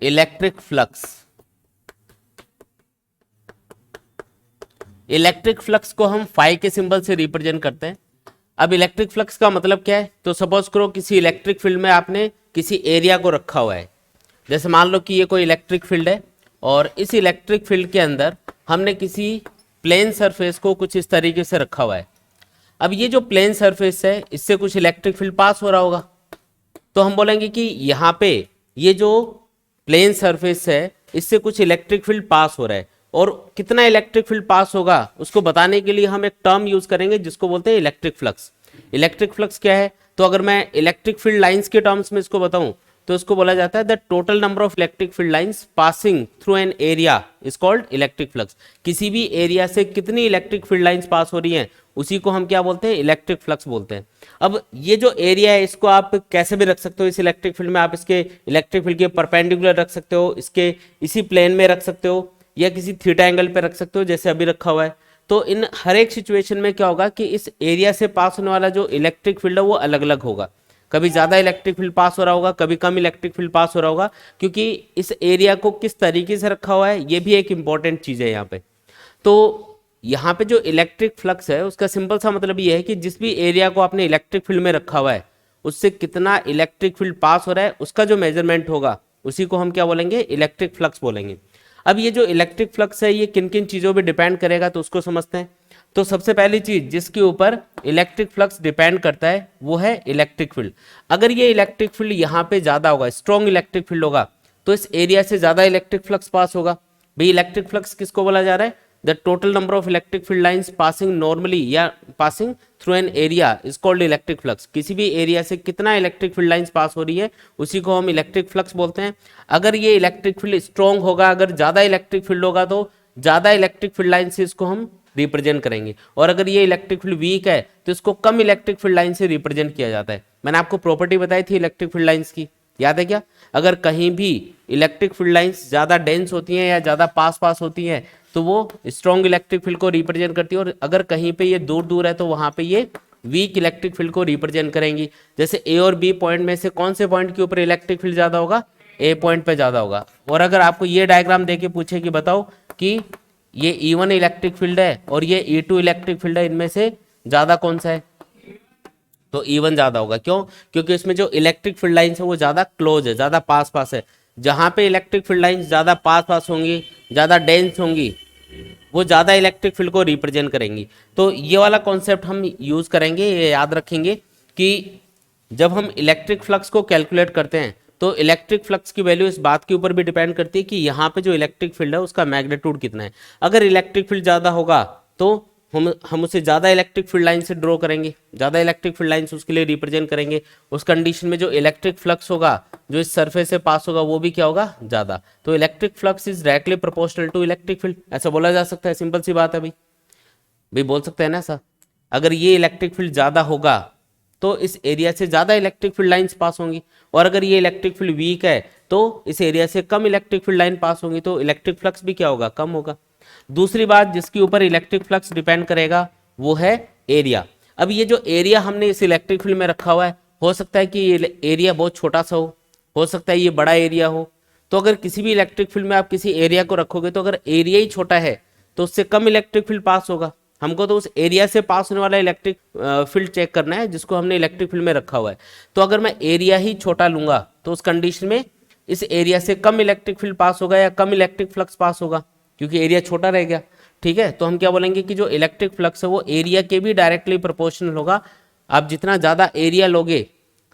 Electric flux, electric flux को हम phi के सिंबल से रिप्रेजेंट करते हैं। अब इलेक्ट्रिक फ्लक्स का मतलब क्या है, तो सपोज करो किसी इलेक्ट्रिक फील्ड में आपने किसी एरिया को रखा हुआ है, जैसे मान लो कि ये कोई इलेक्ट्रिक फील्ड है और इस इलेक्ट्रिक फील्ड के अंदर हमने किसी प्लेन सरफेस को कुछ इस तरीके से रखा हुआ है। अब ये जो प्लेन सरफेस है इससे कुछ इलेक्ट्रिक फील्ड पास हो रहा होगा, तो हम बोलेंगे कि यहाँ पे ये जो प्लेन सरफेस है इससे कुछ इलेक्ट्रिक फील्ड पास हो रहा है, और कितना इलेक्ट्रिक फील्ड पास होगा उसको बताने के लिए हम एक टर्म यूज करेंगे जिसको बोलते हैं इलेक्ट्रिक फ्लक्स। इलेक्ट्रिक फ्लक्स क्या है, तो अगर मैं इलेक्ट्रिक फील्ड लाइंस के टर्म्स में इसको बताऊं तो इसको बोला जाता है the total number of electric field lines passing through an area is called electric flux. किसी भी एरिया से कितनी इलेक्ट्रिक फील्ड लाइंस पास हो रही हैं उसी को हम क्या बोलते हैं, इलेक्ट्रिक फ्लक्स बोलते हैं। अब ये जो एरिया है इसको आप कैसे भी रख सकते हो, इस इलेक्ट्रिक फील्ड में आप इसके इलेक्ट्रिक फील्ड के परपेंडिकुलर रख सकते हो, इसके इसी प्लेन में रख सकते हो, या किसी थीटा एंगल पे रख सकते हो जैसे अभी रखा हुआ है। तो इन हर एक सिचुएशन में क्या होगा कि इस एरिया से पास होने वाला जो इलेक्ट्रिक फील्ड है वो अलग अलग होगा, कभी ज्यादा इलेक्ट्रिक फील्ड पास हो रहा होगा, कभी कम इलेक्ट्रिक फील्ड पास हो रहा होगा, क्योंकि इस एरिया को किस तरीके से रखा हुआ है ये भी एक इंपॉर्टेंट चीज है यहाँ पे। तो यहाँ पे जो इलेक्ट्रिक फ्लक्स है उसका सिंपल सा मतलब ये है कि जिस भी एरिया को आपने इलेक्ट्रिक फील्ड में रखा हुआ है उससे कितना इलेक्ट्रिक फील्ड पास हो रहा है उसका जो मेजरमेंट होगा उसी को हम क्या बोलेंगे, इलेक्ट्रिक फ्लक्स बोलेंगे। अब ये जो इलेक्ट्रिक फ्लक्स है ये किन किन चीज़ों पे डिपेंड करेगा तो उसको समझते हैं। तो सबसे पहली चीज जिसके ऊपर इलेक्ट्रिक फ्लक्स डिपेंड करता है वो है इलेक्ट्रिक फील्ड। अगर ये इलेक्ट्रिक फील्ड यहाँ पे ज्यादा होगा, स्ट्रॉन्ग इलेक्ट्रिक फील्ड होगा, तो इस एरिया से ज्यादा इलेक्ट्रिक फ्लक्स पास होगा। भाई इलेक्ट्रिक फ्लक्स किसको बोला जा रहा है, the total number of electric field lines passing normally या passing through an area is called electric flux. किसी भी एरिया से कितना इलेक्ट्रिक फील्ड लाइंस पास हो रही है उसी को हम इलेक्ट्रिक फ्लक्स बोलते हैं। अगर ये इलेक्ट्रिक फील्ड स्ट्रॉन्ग होगा, अगर ज्यादा इलेक्ट्रिक फील्ड होगा तो ज्यादा इलेक्ट्रिक फील्ड लाइन से इसको हम रिप्रेजेंट करेंगे, और अगर ये इलेक्ट्रिक फील्ड वीक है तो इसको कम इलेक्ट्रिक फील्ड लाइन से रिप्रेजेंट किया जाता है। मैंने आपको प्रॉपर्टी बताई थी इलेक्ट्रिक फील्ड लाइंस की, याद है क्या? अगर कहीं भी इलेक्ट्रिक फील्ड लाइंस ज्यादा डेंस होती हैं या ज्यादा पास पास होती हैं तो वो स्ट्रॉन्ग इलेक्ट्रिक फील्ड को रिप्रेजेंट करती है, और अगर कहीं पे ये दूर दूर है तो वहां पे ये वीक इलेक्ट्रिक फील्ड को रिप्रेजेंट करेंगी। जैसे ए और बी पॉइंट में से कौन से पॉइंट के ऊपर इलेक्ट्रिक फील्ड ज्यादा होगा, ए पॉइंट पे ज्यादा होगा। और अगर आपको ये डायग्राम देके पूछे कि बताओ कि ये E1 इलेक्ट्रिक फील्ड है और ये E2 इलेक्ट्रिक फील्ड है, इनमें से ज्यादा कौन सा है, तो E1 ज्यादा होगा। क्यों? क्योंकि इसमें जो इलेक्ट्रिक फील्ड लाइंस है वो ज्यादा क्लोज है, ज्यादा पास पास है। जहां पे इलेक्ट्रिक फील्ड लाइंस ज्यादा पास पास होंगी, ज्यादा डेंस होंगी, वो ज्यादा इलेक्ट्रिक फील्ड को रिप्रेजेंट करेंगी। तो ये वाला कॉन्सेप्ट हम यूज करेंगे, ये याद रखेंगे कि जब हम इलेक्ट्रिक फ्लक्स को कैलकुलेट करते हैं तो इलेक्ट्रिक फ्लक्स की वैल्यू इस बात के ऊपर भी डिपेंड करती है कि यहाँ पे जो इलेक्ट्रिक फील्ड है उसका मैग्नीट्यूड कितना है। अगर इलेक्ट्रिक फील्ड ज़्यादा होगा तो हम उसे ज़्यादा इलेक्ट्रिक फील्ड लाइन से ड्रॉ करेंगे, ज़्यादा इलेक्ट्रिक फील्ड लाइन उसके लिए रिप्रेजेंट करेंगे। उस कंडीशन में जो इलेक्ट्रिक फ्लक्स होगा जो इस सरफेस से पास होगा वो भी क्या होगा, ज़्यादा। तो electric flux is directly proportional to electric field, ऐसा बोला जा सकता है। सिंपल सी बात है भाई बोल सकते हैं ना ऐसा। अगर ये इलेक्ट्रिक फील्ड ज़्यादा होगा तो इस एरिया से ज्यादा इलेक्ट्रिक फील्ड लाइंस पास होंगी, और अगर ये इलेक्ट्रिक फील्ड वीक है तो इस एरिया से कम इलेक्ट्रिक फील्ड लाइन पास होंगी, तो इलेक्ट्रिक फ्लक्स भी क्या होगा, कम होगा। दूसरी बात जिसके ऊपर इलेक्ट्रिक फ्लक्स डिपेंड करेगा वो है एरिया। अब ये जो एरिया हमने इस इलेक्ट्रिक फील्ड में रखा हुआ है, हो सकता है कि ये एरिया बहुत छोटा सा हो सकता है ये बड़ा एरिया हो। तो अगर किसी भी इलेक्ट्रिक फील्ड में आप किसी एरिया को रखोगे तो अगर एरिया ही छोटा है तो उससे कम इलेक्ट्रिक फील्ड पास होगा। हमको तो उस एरिया से पास होने वाला इलेक्ट्रिक फील्ड चेक करना है जिसको हमने इलेक्ट्रिक फील्ड में रखा हुआ है। तो अगर मैं एरिया ही छोटा लूंगा तो उस कंडीशन में इस एरिया से कम इलेक्ट्रिक फील्ड पास होगा या कम इलेक्ट्रिक फ्लक्स पास होगा, क्योंकि एरिया छोटा रह गया। ठीक है, तो हम क्या बोलेंगे कि जो इलेक्ट्रिक फ्लक्स है वो एरिया के भी डायरेक्टली प्रोपोर्शनल होगा। आप जितना ज्यादा एरिया लोगे,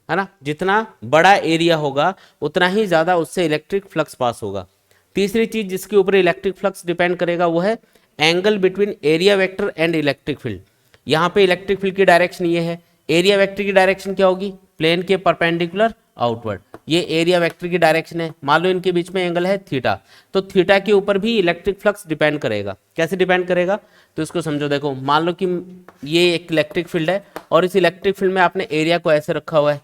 है ना, जितना बड़ा एरिया होगा उतना ही ज्यादा उससे इलेक्ट्रिक फ्लक्स पास होगा। तीसरी चीज जिसके ऊपर इलेक्ट्रिक फ्लक्स डिपेंड करेगा वो है angle between area vector and electric field. यहाँ पे इलेक्ट्रिक फील्ड की डायरेक्शन ये है, एरिया वेक्टर की डायरेक्शन क्या होगी, प्लेन के परपेंडिकुलर आउटवर्ड। ये एरिया वेक्टर की डायरेक्शन है। मान लो इनके बीच में एंगल है थीटा, तो थीटा के ऊपर भी इलेक्ट्रिक फ्लक्स डिपेंड करेगा। कैसे डिपेंड करेगा तो इसको समझो। देखो मान लो कि ये एक इलेक्ट्रिक फील्ड है और इस इलेक्ट्रिक फील्ड में आपने एरिया को ऐसे रखा हुआ है,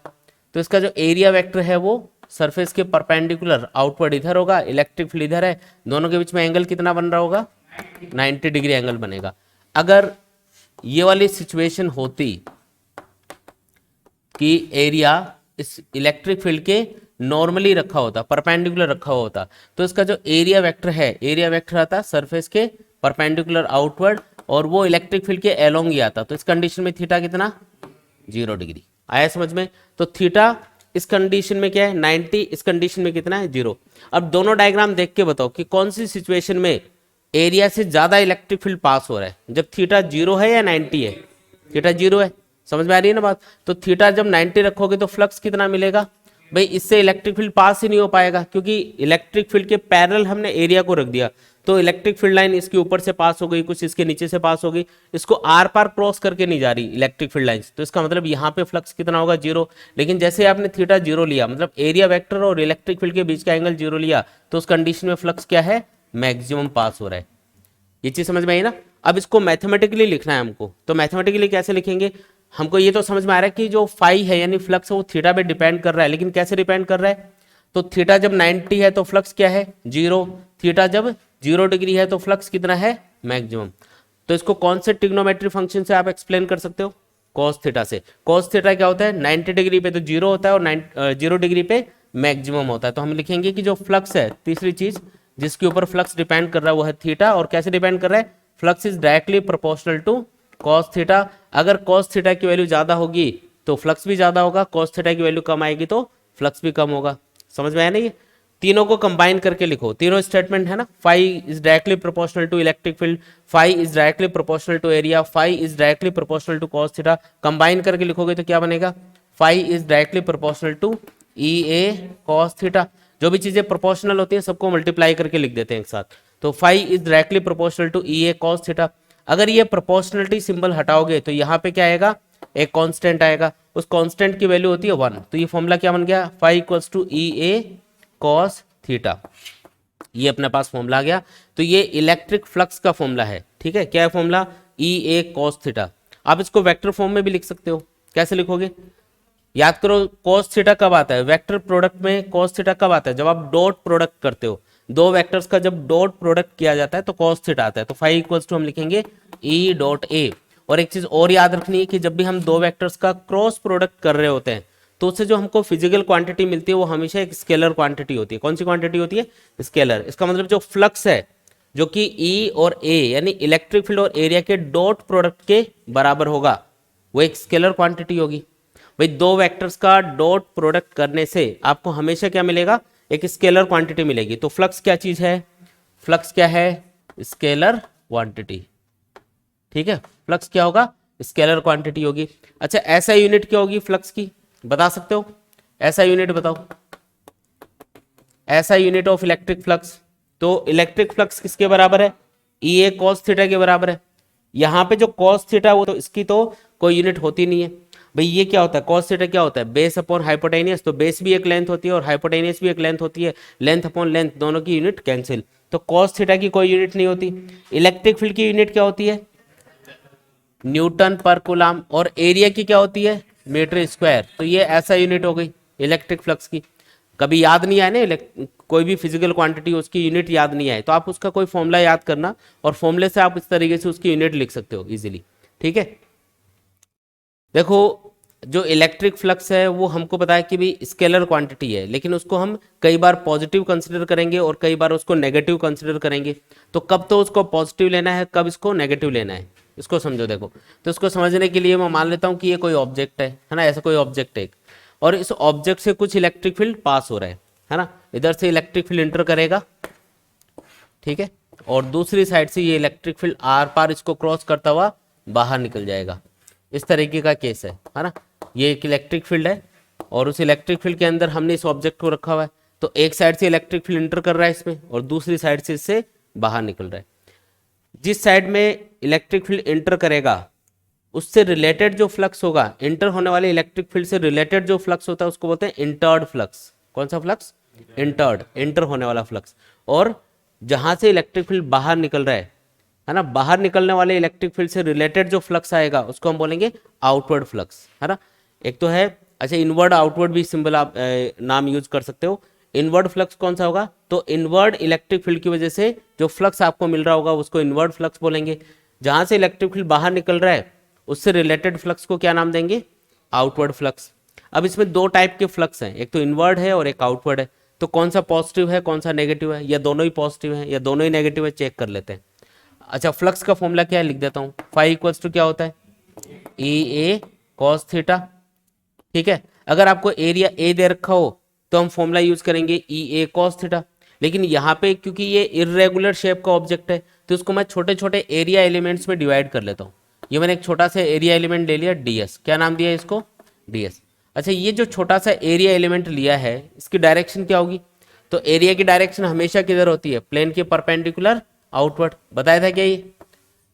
तो इसका जो एरिया वेक्टर है वो सरफेस के परपेंडिकुलर आउटवर्ड इधर होगा, इलेक्ट्रिक फील्ड इधर है, दोनों के बीच में एंगल कितना बन रहा होगा, 90 डिग्री एंगल बनेगा। अगर ये वाली सिचुएशन होती कि एरिया इस इलेक्ट्रिक फील्ड के नॉर्मली रखा होता, परपेंडिकुलर रखा हुआ होता, तो इसका जो एरिया वेक्टर है, एरिया वेक्टर आता सरफेस के परपेंडिकुलर आउटवर्ड, और वो इलेक्ट्रिक फील्ड के एलोंग ही आता। तो इस कंडीशन में थीटा कितना, 0 डिग्री। आया समझ में? तो थीटा इस कंडीशन में क्या है 90, इस कंडीशन में कितना है 0। अब दोनों डायग्राम देख के बताओ कि कौन सी सिचुएशन में एरिया से ज्यादा इलेक्ट्रिक फील्ड पास हो रहा है, जब थीटा 0 है या 90 है? थीटा 0 है, समझ में आ रही है ना बात? तो थीटा जब 90 रखोगे तो फ्लक्स कितना मिलेगा भाई, इससे इलेक्ट्रिक फील्ड पास ही नहीं हो पाएगा, क्योंकि इलेक्ट्रिक फील्ड के पैरेलल हमने एरिया को रख दिया। तो इलेक्ट्रिक फील्ड लाइन इसके ऊपर से पास हो गई, कुछ इसके नीचे से पास हो गई, इसको आर पार क्रॉस करके नहीं जा रही इलेक्ट्रिक फील्ड लाइंस। तो इसका मतलब यहाँ पे फ्लक्स कितना होगा, 0। लेकिन जैसे आपने थीटा 0 लिया, मतलब एरिया वेक्टर और इलेक्ट्रिक फील्ड के बीच का एंगल 0 लिया, तो उस कंडीशन में फ्लक्स क्या है, मैक्सिमम पास हो रहा है। ये चीज समझ में आई ना? अब इसको मैथमेटिकली लिखना है हमको, तो मैथमेटिकली कैसे लिखेंगे? हमको ये तो समझ में आ रहा है कि जो फाई है यानी फ्लक्स वो थीटा पे डिपेंड कर रहा है, लेकिन कैसे डिपेंड कर रहा है? तो थीटा जब 90 है तो फ्लक्स क्या है, 0। थीटा जब 0 डिग्री है तो फ्लक्स कितना है, मैक्सिमम। तो इसको कौन से ट्रिग्नोमेट्री फंक्शन से आप एक्सप्लेन कर सकते हो? कॉस थीटा से। कॉस थीटा क्या होता है, 90 डिग्री पे तो 0 होता है और 0 डिग्री पे मैक्सिमम होता है। तो हम लिखेंगे कि जो फ्लक्स है, तीसरी चीज जिसके ऊपर फ्लक्स डिपेंड कर रहा है वो है थीटा। और कैसे डिपेंड कर रहा है, flux is directly proportional to cos theta. अगर कॉस थीटा की वैल्यू ज्यादा होगी तो फ्लक्स भी ज्यादा होगा, कॉस थीटा की वैल्यू कम आएगी तो फ्लक्स भी कम होगा। समझ में आया नहीं? तीनों को कंबाइन करके लिखो, तीनों स्टेटमेंट है ना, phi is directly proportional to electric field, phi is directly proportional to area, phi is directly proportional to cos theta. Combine करके लिखोगे तो क्या बनेगा, phi is directly proportional to E A cos theta. जो भी चीजें प्रोपोर्शनल होती है सबको मल्टीप्लाई करके लिख देते हैं एक साथ। तो phi is directly proportional to E A cos theta. अगर ये प्रोपोर्शनलिटी सिंबल हटाओगे तो यहाँ पे क्या आएगा, एक कांस्टेंट आएगा, उस कांस्टेंट की वैल्यू होती है 1। तो ये फॉर्मूला क्या बन गया, phi equals to E A cos theta. ये अपने पास फॉर्मूला आ गया। तो ये इलेक्ट्रिक फ्लक्स का फॉर्मूला है, ठीक है। क्या है formula, E A cos theta. आप इसको वेक्टर फॉर्म में भी लिख सकते हो। कैसे लिखोगे, याद करो कॉस थीटा कब आता है, वेक्टर प्रोडक्ट में कॉस थीटा कब आता है, जब आप डॉट प्रोडक्ट करते हो, दो वेक्टर्स का जब डॉट प्रोडक्ट किया जाता है तो कॉस थीटा आता है। तो फाई इक्वल्स टू हम लिखेंगे ई डॉट ए। और एक चीज और याद रखनी है कि जब भी हम दो वेक्टर्स का क्रॉस प्रोडक्ट कर रहे होते हैं तो उससे जो हमको फिजिकल क्वांटिटी मिलती है वो हमेशा एक स्केलर क्वांटिटी होती है। कौन सी क्वांटिटी होती है, स्केलर। इसका मतलब जो फ्लक्स है जो कि ई और ए यानी इलेक्ट्रिक फील्ड और एरिया के डॉट प्रोडक्ट के बराबर होगा, वो एक स्केलर क्वांटिटी होगी। भाई दो वेक्टर्स का डॉट प्रोडक्ट करने से आपको हमेशा क्या मिलेगा, एक स्केलर क्वांटिटी मिलेगी। तो फ्लक्स क्या चीज है, फ्लक्स क्या है, स्केलर क्वांटिटी, ठीक है। फ्लक्स क्या होगा, स्केलर क्वांटिटी होगी। अच्छा ऐसा यूनिट क्या होगी फ्लक्स की, बता सकते हो, ऐसा यूनिट बताओ, ऐसा यूनिट ऑफ इलेक्ट्रिक फ्लक्स। तो इलेक्ट्रिक फ्लक्स किसके बराबर है, ई ए कॉस थीटा के बराबर है। यहां पे जो कॉस थीटा वो तो इसकी तो कोई यूनिट होती नहीं है। भाई ये क्या होता है, कॉस थीटा क्या होता है, बेस अपॉन हाइपोटेनियस। तो बेस भी एक लेंथ होती है और हाइपोटेनियस भी एक लेंथ होती है, लेंथ अपॉन लेंथ दोनों की यूनिट कैंसिल। तो कॉस थीटा की कोई यूनिट नहीं होती। इलेक्ट्रिक फील्ड की यूनिट क्या होती है, न्यूटन पर कूलम। और एरिया की क्या होती है, मीटर स्क्वायर। तो ये ऐसा यूनिट हो गई इलेक्ट्रिक फ्लक्स की। कभी याद नहीं आए ना कोई भी फिजिकल क्वांटिटी उसकी यूनिट याद नहीं आए तो आप उसका कोई फॉर्मूला याद करना और फॉर्मूले से आप इस तरीके से उसकी यूनिट लिख सकते हो इजीली, ठीक है। देखो जो इलेक्ट्रिक फ्लक्स है वो हमको पता है कि भी स्केलर क्वांटिटी है, लेकिन उसको हम कई बार पॉजिटिव कंसिडर करेंगे और कई बार उसको नेगेटिव कंसिडर करेंगे। तो कब तो उसको पॉजिटिव लेना है, कब इसको नेगेटिव लेना है, इसको समझो। देखो तो इसको समझने के लिए मैं मान लेता हूँ कि ये कोई ऑब्जेक्ट है ना, ऐसा कोई ऑब्जेक्ट है और इस ऑब्जेक्ट से कुछ इलेक्ट्रिक फील्ड पास हो रहा है ना। इधर से इलेक्ट्रिक फील्ड इंटर करेगा, ठीक है, और दूसरी साइड से ये इलेक्ट्रिक फील्ड आर पार इसको क्रॉस करता हुआ बाहर निकल जाएगा। इस तरीके का केस है ना। ये एक इलेक्ट्रिक फील्ड है और उस इलेक्ट्रिक फील्ड के अंदर हमने इस ऑब्जेक्ट को रखा हुआ है। तो एक साइड से इलेक्ट्रिक फील्ड इंटर कर रहा है इसमें और दूसरी साइड से इससे बाहर निकल रहा है। जिस साइड में इलेक्ट्रिक फील्ड इंटर करेगा उससे रिलेटेड जो फ्लक्स होगा, इंटर होने वाले इलेक्ट्रिक फील्ड से रिलेटेड जो फ्लक्स होता है उसको बोलते हैं इंटर्ड फ्लक्स। कौन सा फ्लक्स, इंटर्ड, इंटर होने वाला फ्लक्स। और जहां से इलेक्ट्रिक फील्ड बाहर निकल रहा है ना, बाहर निकलने वाले इलेक्ट्रिक फील्ड से रिलेटेड जो फ्लक्स आएगा उसको हम बोलेंगे आउटवर्ड फ्लक्स, है ना। एक तो है, अच्छा इनवर्ड आउटवर्ड भी सिंबल आप नाम यूज कर सकते हो। इनवर्ड फ्लक्स कौन सा होगा, तो इनवर्ड इलेक्ट्रिक फील्ड की वजह से जो फ्लक्स आपको मिल रहा होगा उसको इनवर्ड फ्लक्स बोलेंगे। जहां से इलेक्ट्रिक फील्ड बाहर निकल रहा है उससे रिलेटेड फ्लक्स को क्या नाम देंगे, आउटवर्ड फ्लक्स। अब इसमें दो टाइप के फ्लक्स हैं, एक तो इनवर्ड है और एक आउटवर्ड है। तो कौन सा पॉजिटिव है कौन सा नेगेटिव है, या दोनों ही पॉजिटिव है या दोनों ही नेगेटिव है, चेक कर लेते हैं। अच्छा, फ्लक्स का फॉर्मूला क्या है लिख देता हूँ। फाई इक्वल्स टू क्या होता है, ई ए कॉस थीटा। ठीक है, अगर आपको एरिया ए दे रखा हो तो हम फॉर्मूला यूज करेंगे ई ए कॉस थीटा। लेकिन यहाँ पे क्योंकि ये इरेगुलर शेप का ऑब्जेक्ट है तो इसको मैं छोटे छोटे एरिया एलिमेंट्स में डिवाइड कर लेता हूँ। ये मैंने एक छोटा सा एरिया एलिमेंट ले लिया ds, क्या नाम दिया इसको, ds। अच्छा, ये जो छोटा सा एरिया एलिमेंट लिया है इसकी डायरेक्शन क्या होगी, तो एरिया की डायरेक्शन हमेशा किधर होती है, प्लेन के परपेंडिकुलर आउटवर्ड। बताया था क्या, ये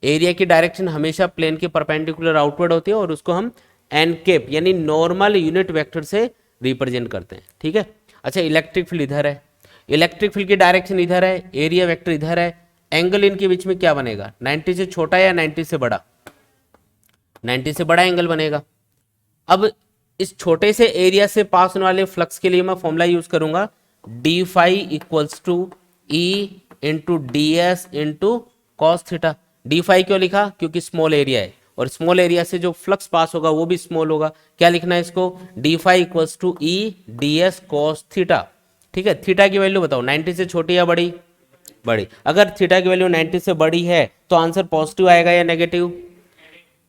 एरिया की डायरेक्शन हमेशा प्लेन के परपेंडिकुलर आउटवर्ड होती है और उसको हम एन कैप यानी नॉर्मल यूनिट वेक्टर से रिप्रेजेंट करते हैं। ठीक है। अच्छा, इलेक्ट्रिक फील्ड इधर है, इलेक्ट्रिक फील्ड की डायरेक्शन इधर है, एरिया वेक्टर इधर है, एंगल इनके बीच में क्या बनेगा, 90 से छोटा या 90 से बड़ा, 90 से बड़ा एंगल बनेगा। अब इस छोटे से एरिया से पास होने वाले फ्लक्स के लिए मैं फॉर्मूला यूज करूंगा d phi equals to E into d S into cos theta. D phi क्यों लिखा, क्योंकि स्मॉल एरिया है और स्मॉल एरिया से जो फ्लक्स पास होगा वो भी स्मॉल होगा। क्या लिखना है इसको, d phi equals to E d S cos theta. ठीक है, थीटा की वैल्यू बताओ 90 से छोटी या बड़ी, बड़ी। अगर थीटा की वैल्यू 90 से बड़ी है तो आंसर पॉजिटिव आएगा या नेगेटिव,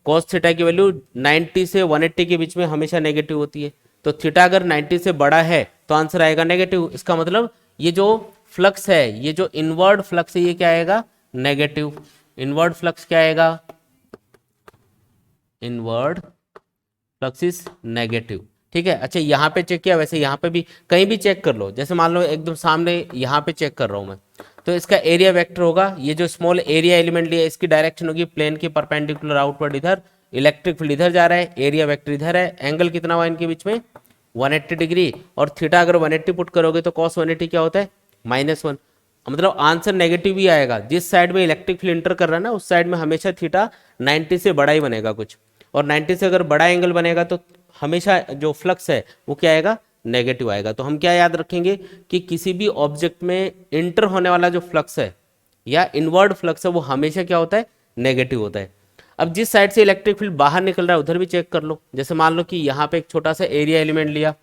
कॉस थीटा की वैल्यू 90 से 180 के बीच में हमेशा नेगेटिव होती है। तो थीटा अगर 90 से बड़ा है तो आंसर आएगा नेगेटिव। इसका मतलब ये जो फ्लक्स है, ये जो इनवर्ड फ्लक्स है, ये क्या आएगा, नेगेटिव। इनवर्ड फ्लक्स क्या आएगा, इनवर्ड फ्लक्स इज नेगेटिव। ठीक है। अच्छा, यहाँ पे चेक किया, वैसे यहाँ पे भी कहीं भी चेक कर लो, जैसे मान लो एकदम सामने यहाँ पे चेक कर रहा हूँ मैं, तो इसका एरिया वेक्टर होगा, ये जो स्मॉल एरिया एलिमेंट लिया इसकी डायरेक्शन होगी प्लेन के परपेंडिकुलर आउटवर्ड इधर, इलेक्ट्रिक फील्ड इधर जा रहा है, एरिया वेक्टर इधर है, एंगल कितना हुआ इनके बीच में 180 डिग्री, और थीटा अगर 180 पुट करोगे तो कॉस 180 क्या होता है, -1। मतलब आंसर नेगेटिव ही आएगा। जिस साइड में इलेक्ट्रिक फील्ड इंटर कर रहा है ना उस साइड में हमेशा थीटा 90 से बड़ा ही बनेगा कुछ, और 90 से अगर बड़ा एंगल बनेगा तो हमेशा जो फ्लक्स है वो क्या आएगा, नेगेटिव आएगा। तो हम क्या याद रखेंगे कि किसी भी ऑब्जेक्ट में इंटर होने वाला जो फ्लक्स है या इनवर्ड फ्लक्स है वो हमेशा क्या होता है, नेगेटिव होता है। अब जिस साइड से इलेक्ट्रिक फील्ड बाहर निकल रहा है उधर भी चेक कर लो। जैसे मान लो कि यहाँ पे एक छोटा सा एरिया एलिमेंट लिया,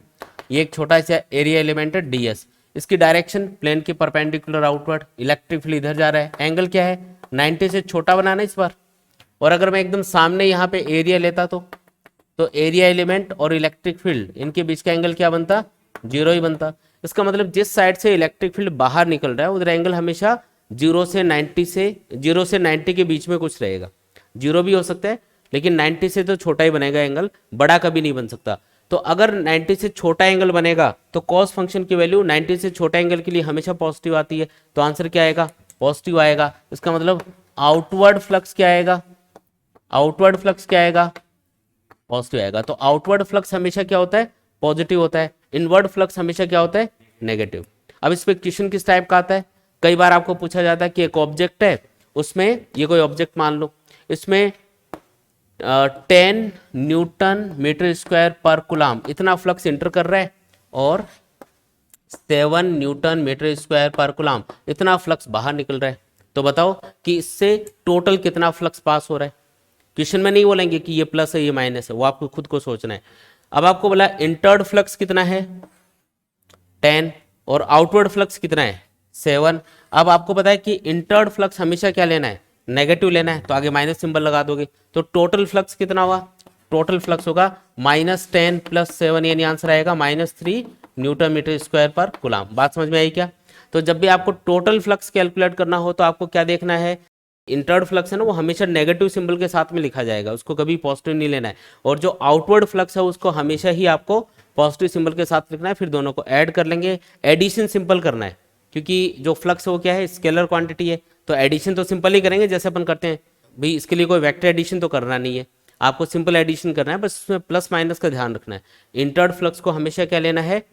ये एक छोटा सा एरिया एलिमेंट है ds, इसकी डायरेक्शन प्लेन के परपेंडिकुलर आउटवर्ड, इलेक्ट्रिक फील्ड इधर जा रहा है, एंगल क्या है 90 से छोटा बनाना इस बार। और अगर मैं एकदम सामने यहाँ पे एरिया लेता तो एरिया एलिमेंट और इलेक्ट्रिक फील्ड इनके बीच का एंगल क्या बनता, 0 ही बनता। इसका मतलब जिस साइड से इलेक्ट्रिक फील्ड बाहर निकल रहा है उधर एंगल हमेशा 0 से 90 के बीच में कुछ रहेगा। 0 भी हो सकता है लेकिन 90 से तो छोटा ही बनेगा एंगल, बड़ा कभी नहीं बन सकता। तो अगर 90 से छोटा एंगल बनेगा तो कॉस फंक्शन की वैल्यू 90 से छोटा एंगल के लिए हमेशा पॉजिटिव आती है, तो आंसर क्या आएगा, पॉजिटिव आएगा। इसका मतलब आउटवर्ड फ्लक्स क्या आएगा, आउटवर्ड फ्लक्स क्या आएगा, पॉजिटिव आएगा। तो आउटवर्ड फ्लक्स हमेशा क्या होता है, पॉजिटिव होता है, इनवर्ड फ्लक्स हमेशा क्या होता है, नेगेटिव। अब इस पे क्वेश्चन किस टाइप का आता है, कई बार आपको पूछा जाता है कि एक ऑब्जेक्ट है, उसमें ये कोई ऑब्जेक्ट मान लो, इसमें 10 न्यूटन मीटर स्क्वायर पर कूलम इतना फ्लक्स इंटर कर रहा है और 7 न्यूटन मीटर स्क्वायर पर कूलम इतना फ्लक्स बाहर निकल रहा है। तो बताओ कि इससे टोटल कितना फ्लक्स पास हो रहा है। क्वेश्चन में नहीं बोलेंगे कि ये प्लस है ये माइनस है, वो आपको खुद को सोचना है। अब आपको बोला इंटर्ड फ्लक्स कितना है 10 और आउटवर्ड फ्लक्स कितना है 7। अब आपको पता है कि इंटर्ड फ्लक्स हमेशा क्या लेना है, नेगेटिव लेना है, तो आगे माइनस सिंबल लगा दोगे। तो टोटल फ्लक्स कितना हुआ, टोटल फ्लक्स होगा -10 + 7 यानी आंसर आएगा -3 न्यूटन मीटर स्क्वायर पर कूलम। बात समझ में आई क्या। तो जब भी आपको टोटल फ्लक्स कैलकुलेट करना हो तो आपको क्या देखना है, इंटर्ड फ्लक्स है ना वो हमेशा नेगेटिव सिंबल के साथ में लिखा जाएगा, उसको कभी पॉजिटिव नहीं लेना है। और जो आउटवर्ड फ्लक्स है उसको हमेशा ही आपको पॉजिटिव सिंबल के साथ लिखना है, फिर दोनों को ऐड कर लेंगे। एडिशन सिंपल करना है क्योंकि जो फ्लक्स है वो क्या है, स्केलर क्वांटिटी है, तो एडिशन तो सिंपल ही करेंगे जैसे अपन करते हैं भाई। इसके लिए कोई वेक्टर एडिशन तो करना नहीं है, आपको सिंपल एडिशन करना है, बस उसमें प्लस माइनस का ध्यान रखना है। इंटर्ड फ्लक्स को हमेशा क्या लेना है,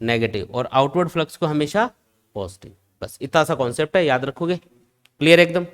नेगेटिव, और आउटवर्ड फ्लक्स को हमेशा पॉजिटिव। बस इतना सा कॉन्सेप्ट है, याद रखोगे, क्लियर एकदम।